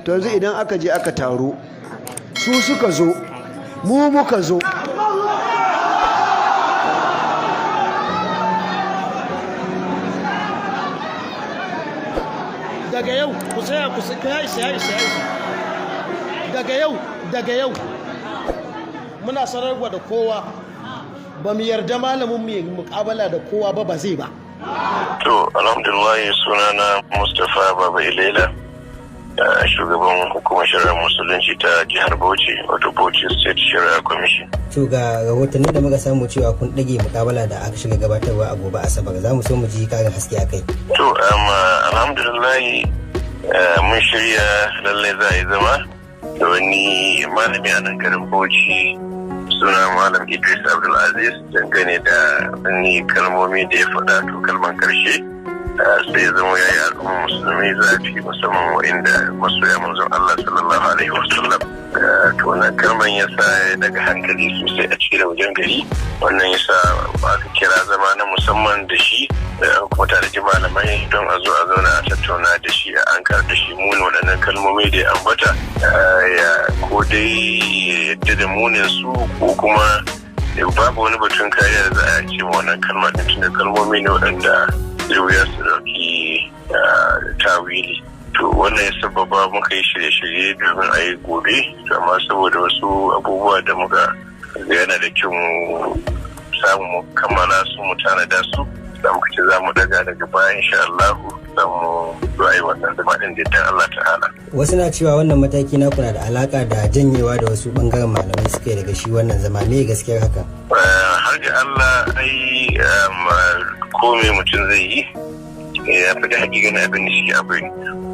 to yanzu idan aka je aka taro su suka zo mu muka zo daga yau ku tsaya ku kai daga yau muna sanarwa da kowa ba mu yarda malamin mu ya muƙabala da kowa ba zai ba. To alhamdulillah sunana Mustapha Baba Ilela, shugaban hukumar shari'ar musulunci ta jihar Bauchi, wato Bauchi State Shari'a Commission. To ga rahotanni da muka samu cewa kun dage muƙabala da aka shiga gabatarwa a gobe Asabar, za mu so mu ji karin haske a kai. To alhamdulillah mun shirya lallai za a yi zama da wani malami a nan garin Bauchi suna Malam Idris Abdulaziz dangane da wani kalmomi da ya faɗa, to kalman karshe sai ya zama ya yi al'ummar musulmi zafi, musamman wa'inda masoya manzon Allah sallallahu alaihi wasallam. To na kalman ya sa daga hankali sosai a cikin wajen gari, wannan ya sa aka kira zama na musamman da shi kuma tare da malamai don a zo a zauna a tattauna da shi a ankar da shi muni waɗannan kalmomi da ya ambata, ya ko dai yadda da munin su ko kuma babu wani batun kariya da za a ce wannan kalma da tunda kalmomi ne waɗanda wuya su dauki tawili. To wannan ya sababa muka yi shirye-shirye domin a yi gobe, amma saboda wasu abubuwa da muka yana da kyau mu samu mu kammala su mu tanada su, da muka ce za mu daga daga baya insha Allah za mu yi wannan zama din da Allah ta'ala. Wasu na cewa wannan mataki na kuna da alaka da janyewa da wasu bangaren malamai suka yi daga shi wannan zama, me gaskiyar haka? Har ga Allah ai komai mutum zai yi ya fi da hakikan abin da shi abu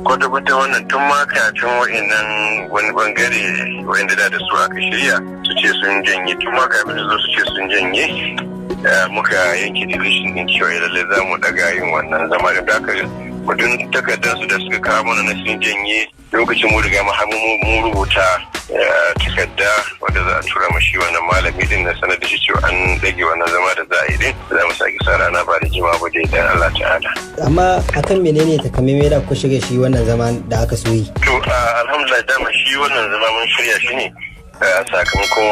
kwata-kwata wannan tun ma kafin wani bangare wa'inda da su aka shirya su ce sun janye, tun ma kafin su ce sun janye muka yanke division din cewa lalle za mu daga yin wannan zama da dakar kudin takardar su da suka kawo mana na sun janye lokacin mu riga mu rubuta takarda wanda za a tura mashi wannan malami din na sanar da shi cewa an dage wannan zama da za a yi din za mu sake sa rana ba da jima ba dai dan Allah ta'ala. Amma akan menene takamaimai da kuka shirya shi wannan zama da aka so yi? To alhamdulillah dama shi wannan zama mun shirya shi ne sakamakon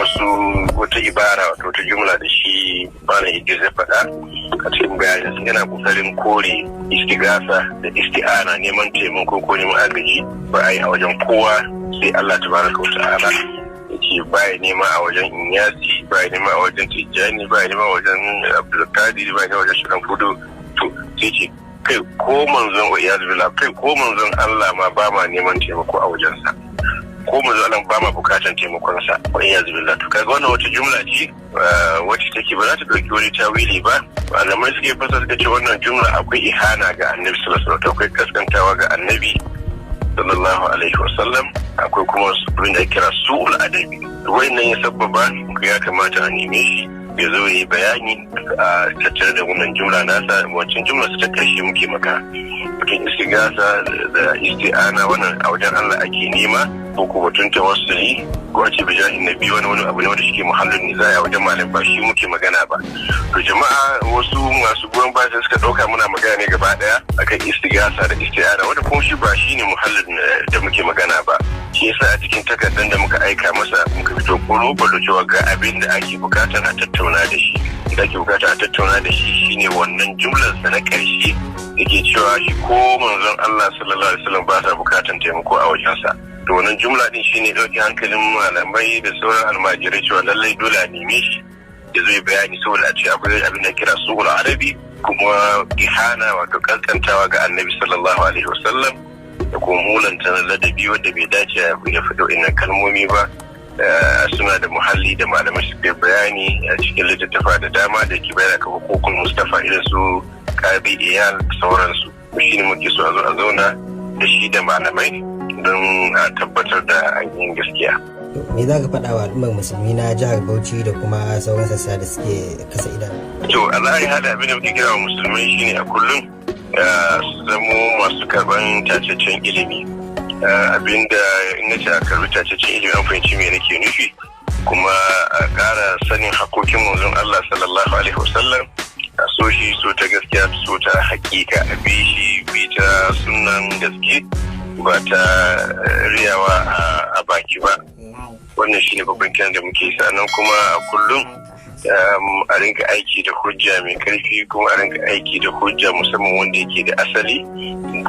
wata ibara wato wata jumla da shi Malam Idris ya faɗa a cikin bayanin yana kokarin kore istigasa da isti'ana, neman taimako ko neman agaji ba a yi a wajen kowa sai Allah tabaraka wa ta'ala. Yake baya nema a wajen Inyasi, baya nema a wajen Tijjani, baya nema a wajen Abdulkadir, baya nema a wajen Shirin Kudu. To sai ce kai ko manzon wa iyaz billah, kai ko manzon Allah ma ba ma neman taimako a wajensa, ko manzon Allah ba ma bukatan taimakon sa wa iyaz billah. To kaga wannan wata jumla ce wacce take ba za ta dauki wani tawili ba. Malamai suke fasa suka ce wannan jumla akwai ihana ga Annabi sallallahu alaihi wasallam, akwai kaskantawa ga Annabi sallallahu alaihi wasallam, akwai kuma abin da kira su'ul adabi. Wannan ya sababa ya kamata a neme shi ya zo yi bayani a tattare da wannan jumla nasa. Wancan jumla su ta karshe muke maka mutum istigasa da isti'ana, wannan a wajen Allah ake nema, ko ko batun tawassuli ko a ce bijahin nabi, wani abu ne wanda shike muhallin nizaya wajen malam, ba shi muke magana ba. To jama'a wasu masu goyon baya suka dauka muna magana ne gaba daya akan istigasa da isti'ana, wanda kuma shi ba shine muhallin da muke magana ba. Shi yasa a cikin takardar da muka aika masa muka fito koro cewa ga abin da ake bukatar a tattauna da shi. Da ake bukatar a tattauna da shi shine wannan jumlar sa na karshe yake cewa shi ko manzon Allah sallallahu alaihi wasallam ba sa bukatan taimako a wajensa. To wannan jumla din shine dauki hankalin malamai da sauran almajirai cewa lallai dole a neme shi da zai bayani, saboda a ce abin da kira su'ul arabi, kuma ihana wato kaskantawa ga Annabi sallallahu alaihi wasallam da kuma mulanta ladabi wanda bai dace ya fito innan kalmomi ba. Suna da muhalli da malamai suke bayani a cikin littattafa da dama da ke bayar da hukukun Mustafa irin su Qadi Iyal da sauransu. Shi ne muke so a zo a zauna da shi da malamai don a tabbatar da ainihin gaskiya. Me za ka faɗa wa al'ummar musulmi na jihar Bauchi da kuma sauran sassa da suke kasa idanu? To Allah ya hada abin da muke kira wa musulmai shine a kullum su zamo masu karban tacaccen ilimi. Abinda in nace a karbi tacaccen ilimi an fahimci me nake nufi, kuma a ƙara sanin hakokin manzon Allah sallallahu alaihi wasallam, a so shi so ta gaskiya, so ta hakika, a bi shi bi ta sunan gaske, ba ta riyawa a baki ba. Wannan shi ne babban kiran da muke sannan kuma a kullum a rinka aiki da hujja mai karfi, kuma a rinka aiki da hujja musamman wanda yake da asali,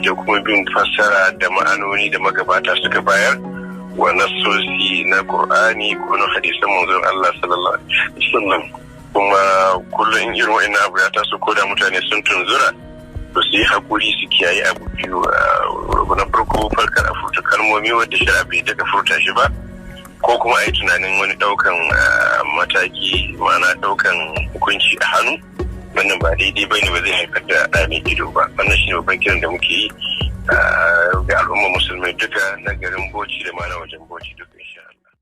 da kuma bin fassara da ma'anoni da magabata suka bayar wa nassosi na Qur'ani ko na hadisan manzon Allah sallallahu alaihi wasallam. Kuma kullum in irin wa'annan abu ya taso ko da mutane sun tunzura to su yi hakuri su kiyaye abu biyu. Na farko farkar a furta kalmomi wadda shari'a bai daga furta shi ba, ko kuma a yi tunanin wani ɗaukan mataki, ma'ana ɗaukan hukunci a hannu. Wannan ba daidai ba ne, ba zai haifar da ɗa mai ido ba. Wannan shi ne babban kiran da muke yi ga al'ummar musulmai duka na garin Bauchi da ma na wajen Bauchi duka insha